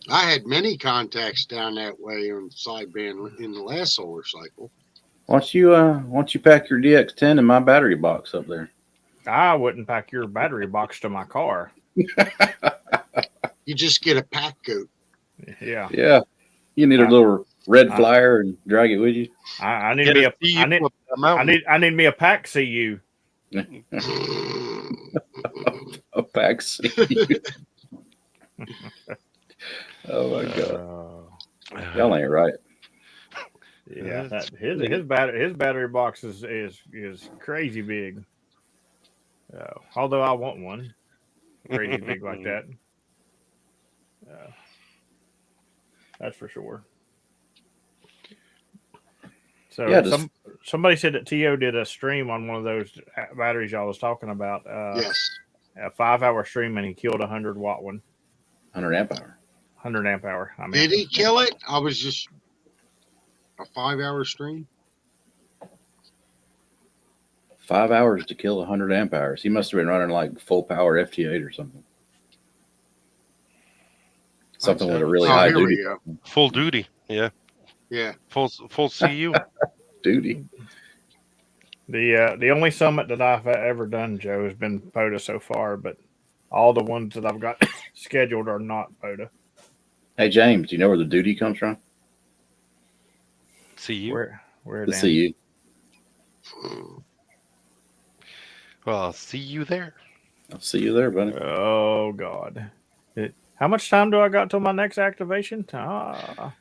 I had many contacts down that way on sideband in the last solar cycle.
Why don't you pack your DX10 in my battery box up there?
I wouldn't pack your battery box to my car.
You just get a pack goat.
Yeah,
Yeah. You need a little red flyer and drag it with you.
I need
Get
me
a
a
CU
I need
up that mountain.
I need me a pack CU.
A pack. Oh my god. Y'all ain't right.
Yeah, his battery box is crazy big. Although I want one crazy big like that. That's for sure. So
Yeah,
somebody said that To did a stream on one of those batteries y'all was talking about.
Yes.
A 5-hour stream, and he killed 100-watt one.
100 amp hour.
100 amp hour. I mean,
Did he kill it? I was just a 5-hour stream.
5 hours to kill 100 amp hours. He must have been running like full power FT8 or something. Something with a really high
here we
duty.
go.
Full duty. Yeah.
Yeah.
Full CU.
Duty.
The only summit that I've ever done, Joe, has been POTA so far, but all the ones that I've got scheduled are not POTA.
Hey James, do you know where the duty comes from?
CU.
Where
The
Dan?
CU.
Well, I'll see you there.
I'll see you there, buddy.
Oh God! How much time do I got till my next activation?
10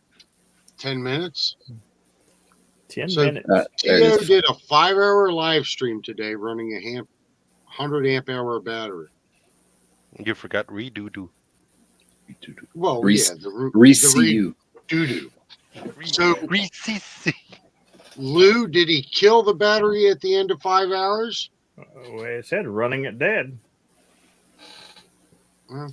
minutes.
10
So-
minutes.
There it
Tito
is.
did a 5-hour live stream today running a 100 amp hour battery.
You forgot redo.
Well,
Re-CU.
yeah, the doo-doo. So-
Re-CC.
Lou, did he kill the battery at the end of 5 hours?
Well, it said running it dead.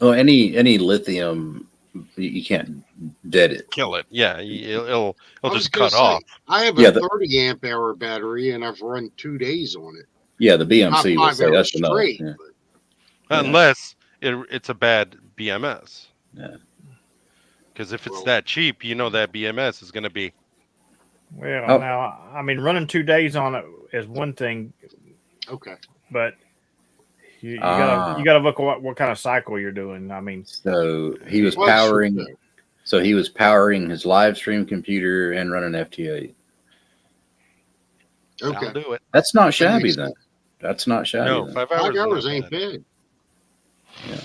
Oh, any lithium, you can't dead it.
Kill it. Yeah, it'll
I was
just
gonna
cut
say,
off.
I have
Yeah,
a 30 amp hour battery and I've run 2 days on it.
Yeah, the
Not
BMC will
5
say
hours
that's enough.
straight.
Yeah.
But
Yeah.
Unless it's a bad BMS.
Yeah.
Because if it's
Well-
that cheap, you know that BMS is going to be.
Well,
Oh.
now I mean, running 2 days on it is one thing,
okay.
but you
Ah.
gotta look at what kind of cycle you're doing. I mean,
So he was
Well, that's true,
powering.
too.
So he was powering his live stream computer and running FT8.
Okay.
I'll do it.
That's not shabby
makes
then. That's not shabby.
No,
then.
5
5
hours.
hours
is not
ain't
bad.
bad.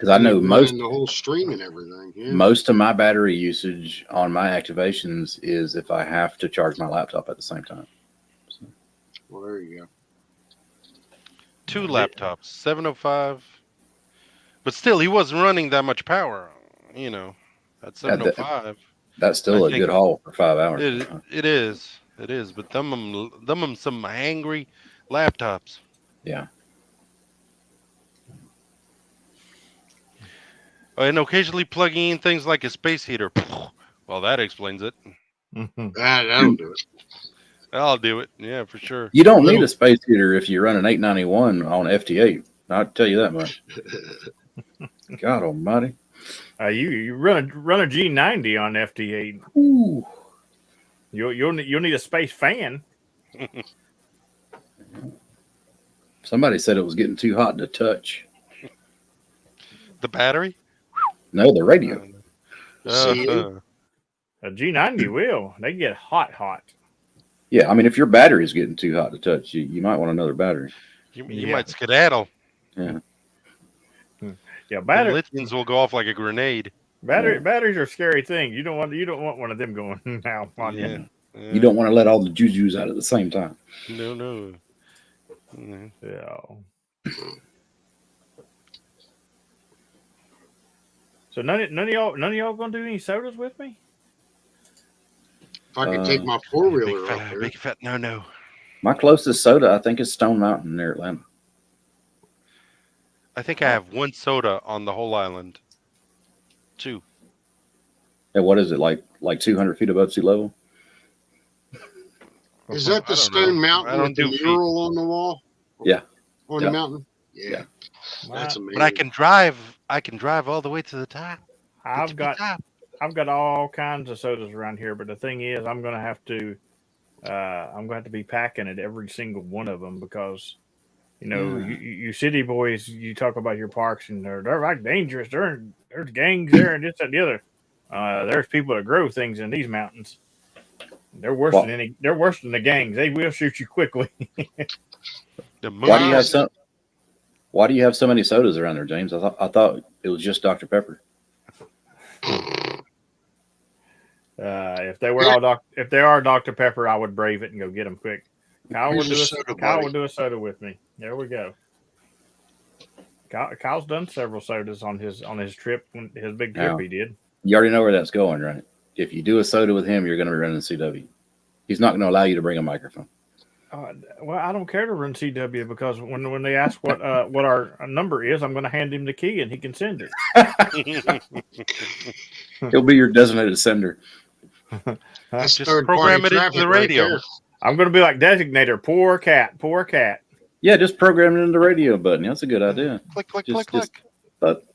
Because I know
running the whole stream and everything. Yeah.
most of my battery usage on my activations is if I have to charge my laptop at the same time. So,
Well, there you go.
2 laptops, 705. But still, he wasn't running that much power. You know, at 705.
that's still
I
a
think
good haul for 5 hours.
It is. It is. But them some angry laptops.
Yeah.
And occasionally plugging in things like a space heater. Well, that explains it.
That'll do it.
I'll do it. Yeah, for sure.
You don't need a space heater if you run an 891 on FT8. I'll tell you that much. God almighty.
You run a G90 on FT8.
Ooh.
You'll need a space fan.
Somebody said it was getting too hot to touch.
The battery?
No, the radio.
A G90 will. They get hot.
Yeah, I mean, if your battery is getting too hot to touch, you might want another battery.
You might skedaddle.
Yeah.
Yeah, battery.
Lithiums will go off like a grenade.
Batteries are a scary thing. You don't want one of them going now on
Yeah.
you.
You don't want to let all the jujus out at the same time.
No.
Yeah. So none of y'all gonna do any sodas with me?
If I could take my 4-wheeler up there.
Big fat no.
My closest soda, I think, is Stone Mountain near Atlanta.
I think I have 1 soda on the whole island. 2.
Yeah, what is it, like 200 feet above sea level?
Is that the Stone Mountain with the mural on the wall?
Yeah.
On the mountain? Yeah. That's amazing.
But I can drive all the way to the top.
I've got all kinds of sodas around here, but the thing is, I'm gonna have to be packing at every single one of them because, you city boys, you talk about your parks and they're like dangerous. There's gangs there and this and the other. There's people that grow things in these mountains. They're worse than the gangs. They will shoot you quickly.
Why do you have so many sodas around there, James? I thought it was just Dr. Pepper.
If they are Dr. Pepper, I would brave it and go get them quick. Kyle would do a soda with me. There we go. Kyle's done several sodas on his trip, his big trip he did.
You already know where that's going, right? If you do a soda with him, you're going to be running CW. He's not going to allow you to bring a microphone.
Well, I don't care to run CW because when they ask what our number is, I'm going to hand him the key and he can send it.
He'll be your designated sender.
That's
just program it into the radio.
Right,
I'm going to be like designator. Poor cat.
Yeah, just program it into the radio button. That's a good idea.
Click.
But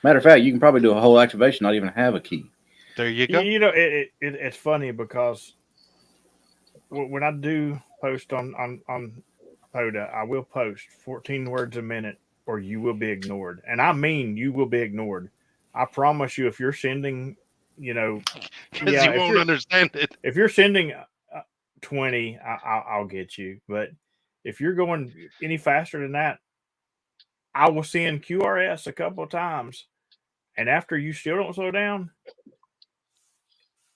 matter of fact, you can probably do a whole activation, not even have a key.
There you go.
It's funny because when I do post on PODA, I will post 14 words a minute or you will be ignored. And I mean, you will be ignored. I promise you, if you're sending,
because you won't understand it.
If you're sending 20, I'll get you. But if you're going any faster than that, I will send QRS a couple of times. And after you still don't slow down,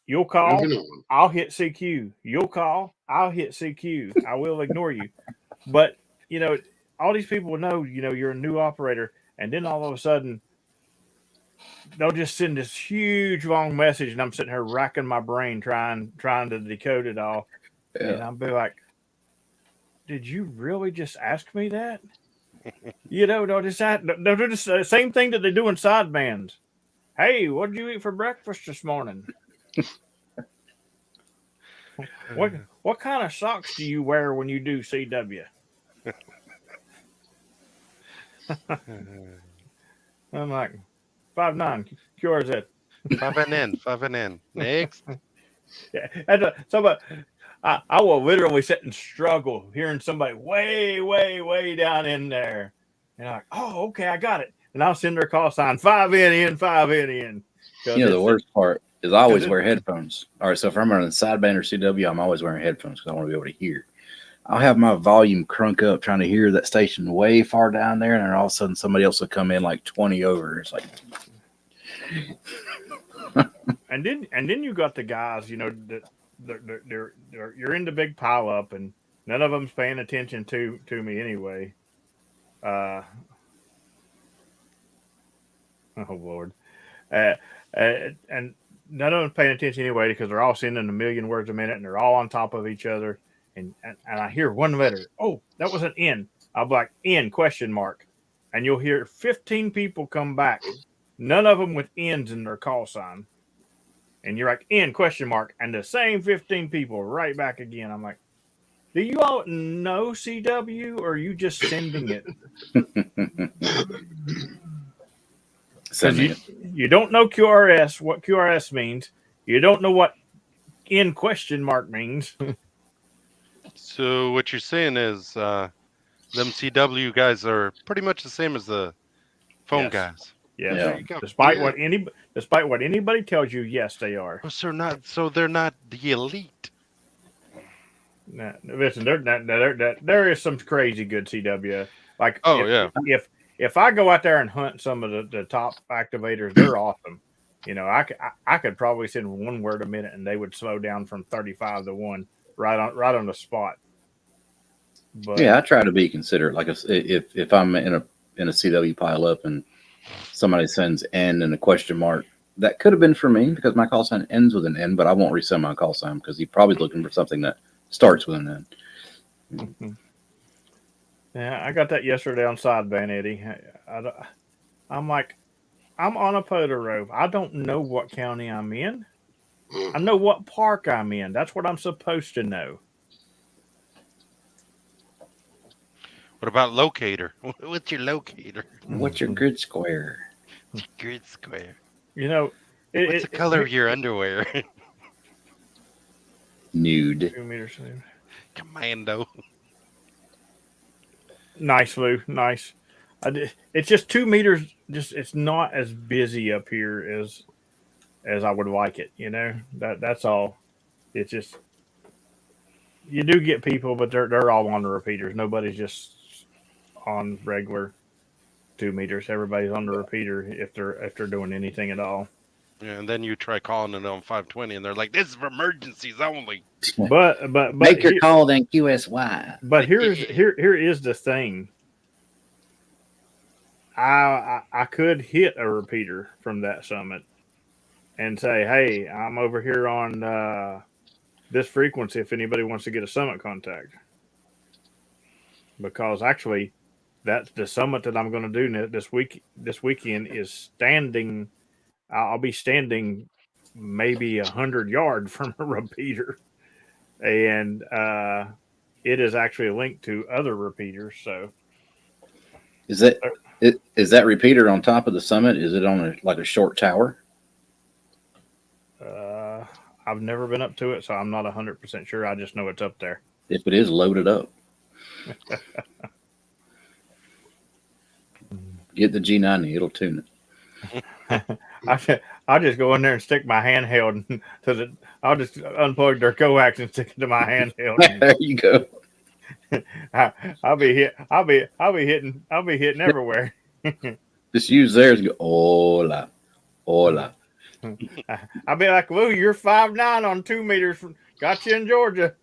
you'll call, I'll hit CQ. You'll call, I'll hit CQ. I will ignore you. But, all these people know, you're a new operator. And then all of a sudden, they'll just send this huge long message. And I'm sitting here racking my brain trying to decode it all. Yeah. And I'll be like, did you really just ask me that? They'll do the same thing that they do in sidebands. Hey, what did you eat for breakfast this morning? What kind of socks do you wear when you do CW? I'm like 5'9", QRZ.
5NN. Next.
Yeah, I will literally sit and struggle hearing somebody way down in there. And I'm like, oh, okay, I got it. And I'll send her a call sign, 5N in.
The worst part is I always wear headphones. All right, so if I'm running sideband or CW, I'm always wearing headphones because I want to be able to hear. I'll have my volume crunk up trying to hear that station way far down there, and then all of a sudden somebody else will come in like 20 over. It's like,
And then you got the guys, that you're in the big pile up, and none of them's paying attention to me anyway. Uh, oh Lord, uh, and none of them's paying attention anyway because they're all sending a million words a minute, and they're all on top of each other. And I hear one letter. Oh, that was an N. I'll be like, N question mark, and you'll hear 15 people come back, none of them with N's in their call sign. And you're like, N question mark, and the same 15 people right back again. I'm like, do you all know CW, or are you just sending it? Because you don't know QRS, what QRS means. You don't know what N question mark means.
So what you're saying is them CW guys are pretty much the same as the phone
Yes.
guys.
Yes.
Yeah.
There you go.
Despite
Yeah.
what anybody tells you, yes, they are.
Oh, so they're not the elite.
Now, listen, there is some crazy good CW. Like,
Oh, yeah.
if I go out there and hunt some of the top activators, they're awesome. I could probably send one word a minute, and they would slow down from 35 to 1 right on the spot. But
yeah, I try to be considerate. Like if I'm in a CW pile up and somebody sends N and a question mark, that could have been for me because my call sign ends with an N, but I won't resend my call sign because he's probably looking for something that starts with an N.
Yeah, I got that yesterday on sideband, Eddie. I'm like, I'm on a Poda Rove. I don't know what county I'm in. I know what park I'm in. That's what I'm supposed to know.
What about locator? What's your locator?
What's your grid square?
Grid square.
What's
the color of your underwear?
Nude.
2 meters.
Commando.
Nice, Lou. Nice. It's just 2 meters. Just it's not as busy up here as I would like it. That's all. It's just you do get people, but they're all on the repeaters. Nobody's just on regular 2 meters. Everybody's on the repeater if they're doing anything at all.
Yeah, and then you try calling it on 520, and they're like, "This is for emergencies only."
But
Make your call then QSY.
But here is the thing. I could hit a repeater from that summit and say, "Hey, I'm over here on this frequency. If anybody wants to get a summit contact," because actually, that's the summit that I'm going to do this weekend is standing. I'll be standing maybe 100 yards from a repeater, and it is actually linked to other repeaters. So,
is that repeater on top of the summit? Is it on a short tower?
I've never been up to it, so I'm not 100% sure. I just know it's up there.
If it is, load it up. Get the G90; it'll tune it.
I'll just go in there and stick my handheld I'll just unplug their coax and stick it to my handheld.
There you go.
I'll be hitting everywhere.
Just use theirs and go, hola, hola.
I'll be like, Lou, you're 5'9" on 2 meters. Got you in Georgia.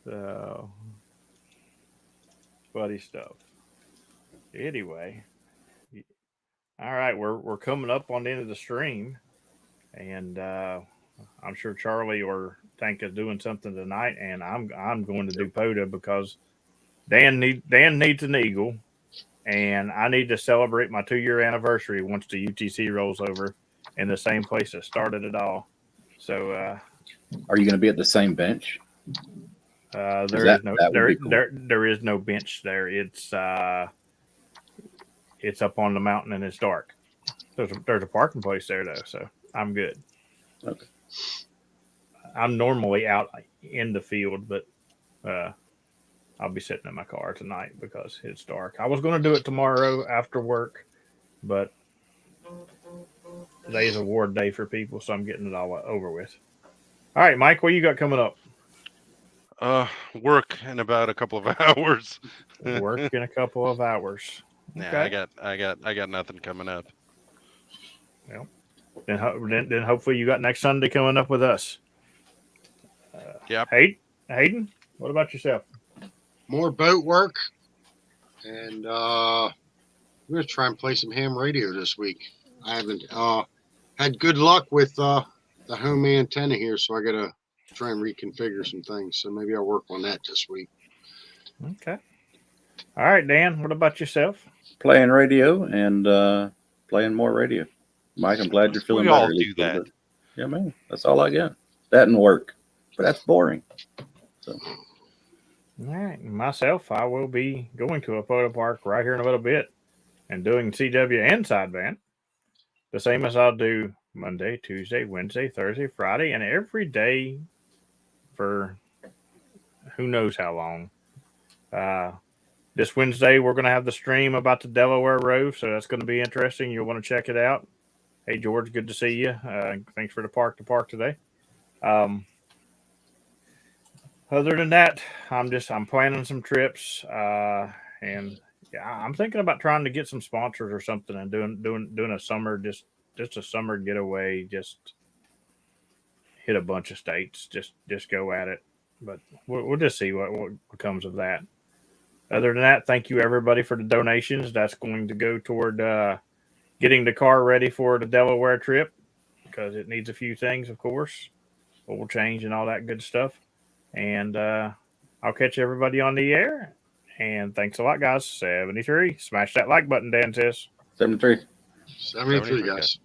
So, funny stuff. Anyway, all right, we're coming up on the end of the stream, and I'm sure Charlie or Tank is doing something tonight, and I'm going to do POTA because Dan needs an eagle, and I need to celebrate my 2-year anniversary once the UTC rolls over in the same place that started it all. So,
are you going to be at the same bench?
There is no bench there. It's up on the mountain and it's dark. There's a parking place there though, so I'm good.
Okay.
I'm normally out in the field, but I'll be sitting in my car tonight because it's dark. I was going to do it tomorrow after work, but today's award day for people, so I'm getting it all over with. All right, Mike, what you got coming up?
Work in about a couple of hours.
Work in a couple of hours.
Yeah,
Okay.
I got nothing coming up.
Well, then hopefully you got next Sunday coming up with us.
Yep.
Hayden, what about yourself?
More boat work, and I'm gonna try and play some ham radio this week. I haven't had good luck with the home antenna here, so I gotta try and reconfigure some things. So maybe I'll work on that this week.
Okay. All right, Dan, what about yourself?
Playing radio and playing more radio. Mike, I'm glad you're feeling
We
better.
all
at least
do
a little
that.
bit. Yeah, man. That's all I got. That and work. But that's boring. So
All right, myself, I will be going to a photo park right here in a little bit and doing CW and sideband, the same as I'll do Monday, Tuesday, Wednesday, Thursday, Friday, and every day for who knows how long. This Wednesday, we're going to have the stream about the Delaware Rove, so that's going to be interesting. You'll want to check it out. Hey, George, good to see you. Thanks for the park today. Other than that, I'm planning some trips, and yeah, I'm thinking about trying to get some sponsors or something and doing a summer just a summer getaway, just hit a bunch of states, just go at it. But we'll just see what comes of that. Other than that, thank you everybody for the donations. That's going to go toward getting the car ready for the Delaware trip because it needs a few things, of course, oil change and all that good stuff. And I'll catch everybody on the air. And thanks a lot, guys. 73. Smash that like button, Dan says.
73.
73, guys.